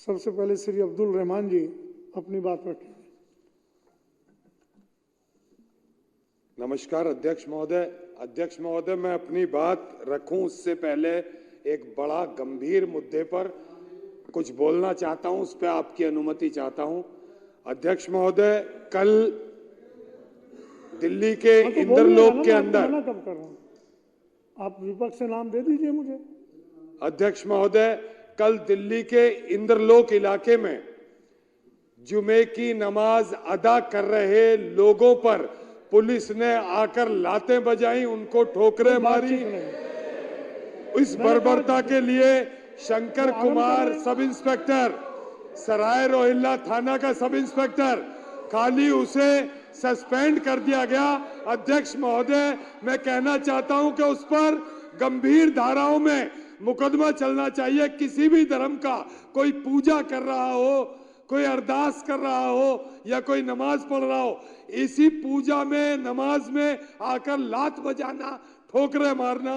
सबसे पहले श्री अब्दुल रहमान जी अपनी बात रखें। नमस्कार अध्यक्ष महोदय। अध्यक्ष महोदय, मैं अपनी बात रखूं उससे पहले एक बड़ा गंभीर मुद्दे पर कुछ बोलना चाहता हूं, उस पर आपकी अनुमति चाहता हूं। अध्यक्ष महोदय, कल दिल्ली के इंद्रलोक के अंदर, मना कब कर रहा हूं, आप विपक्ष से नाम दे दीजिए मुझे। अध्यक्ष महोदय, कल दिल्ली के इंद्रलोक इलाके में जुमे की नमाज अदा कर रहे लोगों पर पुलिस ने आकर लातें बजाई, उनको ठोकरें मारी। इस बर्बरता के लिए शंकर कुमार सब इंस्पेक्टर, सराय रोहिल्ला थाना का सब इंस्पेक्टर, खाली उसे सस्पेंड कर दिया गया। अध्यक्ष महोदय, मैं कहना चाहता हूं कि उस पर गंभीर धाराओं में मुकदमा चलना चाहिए। किसी भी धर्म का कोई पूजा कर रहा हो, कोई अरदास कर रहा हो या कोई नमाज पढ़ रहा हो, इसी पूजा में नमाज में आकर लात बजाना, ठोकरें मारना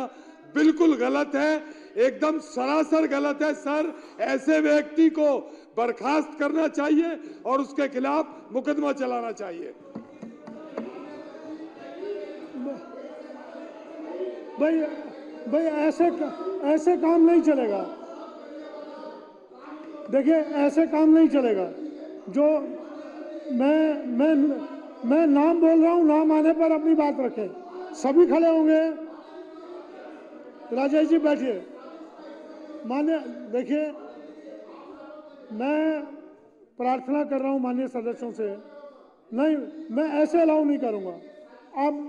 बिल्कुल गलत है, एकदम सरासर गलत है। सर, ऐसे व्यक्ति को बर्खास्त करना चाहिए और उसके खिलाफ मुकदमा चलाना चाहिए। भाई ऐसे काम नहीं चलेगा। देखिए, ऐसे काम नहीं चलेगा। जो मैं नाम बोल रहा हूं, नाम आने पर अपनी बात रखें। सभी खड़े होंगे। राजेश जी बैठिए। मान्य, देखिए, मैं प्रार्थना कर रहा हूं माननीय सदस्यों से, नहीं, मैं ऐसे अलाउ नहीं करूंगा।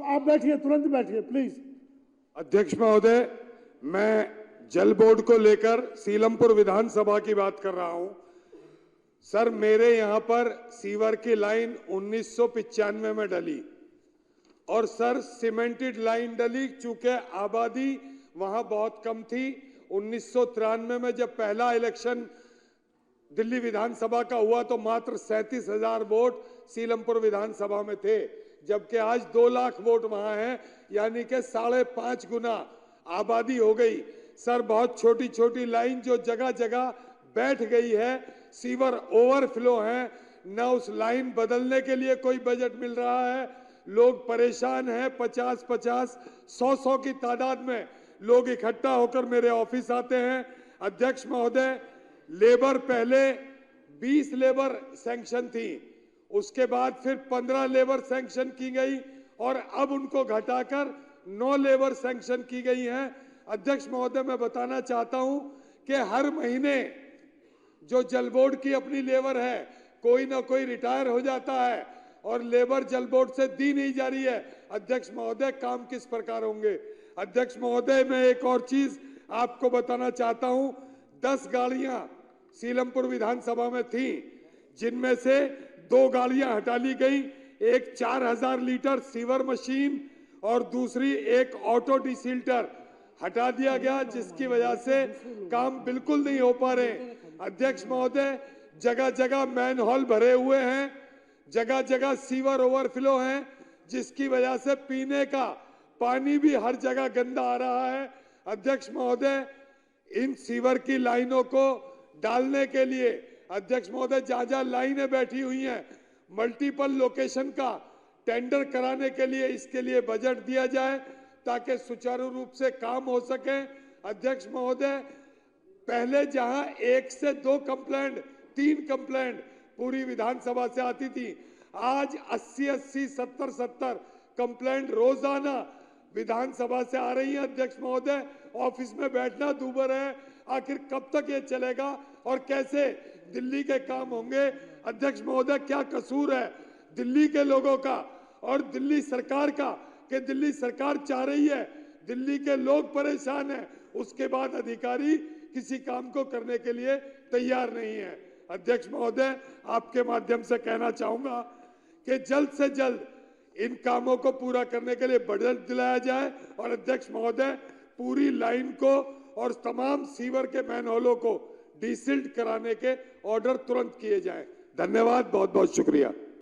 आप बैठिए, तुरंत बैठिए प्लीज। अध्यक्ष महोदय, मैं जल बोर्ड को लेकर सीलमपुर विधानसभा की बात कर रहा हूं। सर, मेरे यहां पर सीवर की लाइन 1995 में डली और सर सीमेंटेड लाइन डली, चूंकि आबादी वहां बहुत कम थी। 1993 में जब पहला इलेक्शन दिल्ली विधानसभा का हुआ तो मात्र 37,000 वोट सीलमपुर विधानसभा में थे, जबकि आज 2 लाख वोट वहां हैं, यानी कि 5.5 गुना आबादी हो गई। सर, बहुत छोटी छोटी लाइन जो जगह जगह बैठ गई है, सीवर ओवरफ्लो है, न उस लाइन बदलने के लिए कोई बजट मिल रहा है। लोग परेशान हैं। 50-50, 100-100 की तादाद में लोग इकट्ठा होकर मेरे ऑफिस आते हैं। अध्यक्ष महोदय, लेबर पहले 20 लेबर सैंक्शन थी, उसके बाद फिर 15 लेबर सैंक्शन की गई और अब उनको घटाकर 9 लेबर सैंक्शन की गई हैं। अध्यक्ष महोदय, मैं बताना चाहता हूं कि हर महीने जो जल बोर्ड की अपनी लेबर है, कोई ना कोई रिटायर हो जाता है और लेबर जल बोर्ड से दी नहीं जा रही है। अध्यक्ष महोदय, काम किस प्रकार होंगे? अध्यक्ष महोदय, मैं एक और चीज आपको बताना चाहता हूं। 10 गाड़ियां सीलमपुर विधानसभा में थी, जिनमें से 2 गाड़ियां हटा ली गई। एक 4000 लीटर सीवर मशीन और दूसरी एक ऑटो डिसिल्टर हटा दिया गया, जिसकी वजह से काम बिल्कुल नहीं हो पा रहे। अध्यक्ष महोदय, जगह जगह मैन होल भरे हुए हैं, जगह जगह सीवर ओवरफ्लो हैं, जिसकी वजह से पीने का पानी भी हर जगह गंदा आ रहा है। अध्यक्ष महोदय, इन सीवर की लाइनों को डालने के लिए अध्यक्ष महोदय, जहां जहां लाइनें बैठी हुई हैं, मल्टीपल लोकेशन का टेंडर कराने के लिए इसके लिए बजट दिया जाए ताकि सुचारू रूप से काम हो सके। अध्यक्ष महोदय, पहले जहां 1 से 2 कंप्लेंट, 3 कंप्लेंट पूरी विधानसभा से आती थी, आज 80-80, 70-70 कंप्लेंट रोजाना विधानसभा से आ रही है। अध्यक्ष महोदय, ऑफिस में बैठना दूभर है। आखिर कब तक ये चलेगा और कैसे दिल्ली के काम होंगे? अध्यक्ष महोदय, क्या कसूर है दिल्ली के लोगों का और दिल्ली सरकार का कि दिल्ली सरकार चाह रही है, दिल्ली के लोग परेशान हैं, उसके बाद अधिकारी किसी काम को करने के लिए तैयार नहीं है। अध्यक्ष महोदय, आपके माध्यम से कहना चाहूंगा कि जल्द से जल्द इन कामों को पूरा करने के लिए बजट दिलाया जाए और अध्यक्ष महोदय, पूरी लाइन को और तमाम सीवर के मैनहोलों को डिसिल्ट कराने के ऑर्डर तुरंत किए जाएं। धन्यवाद, बहुत बहुत शुक्रिया।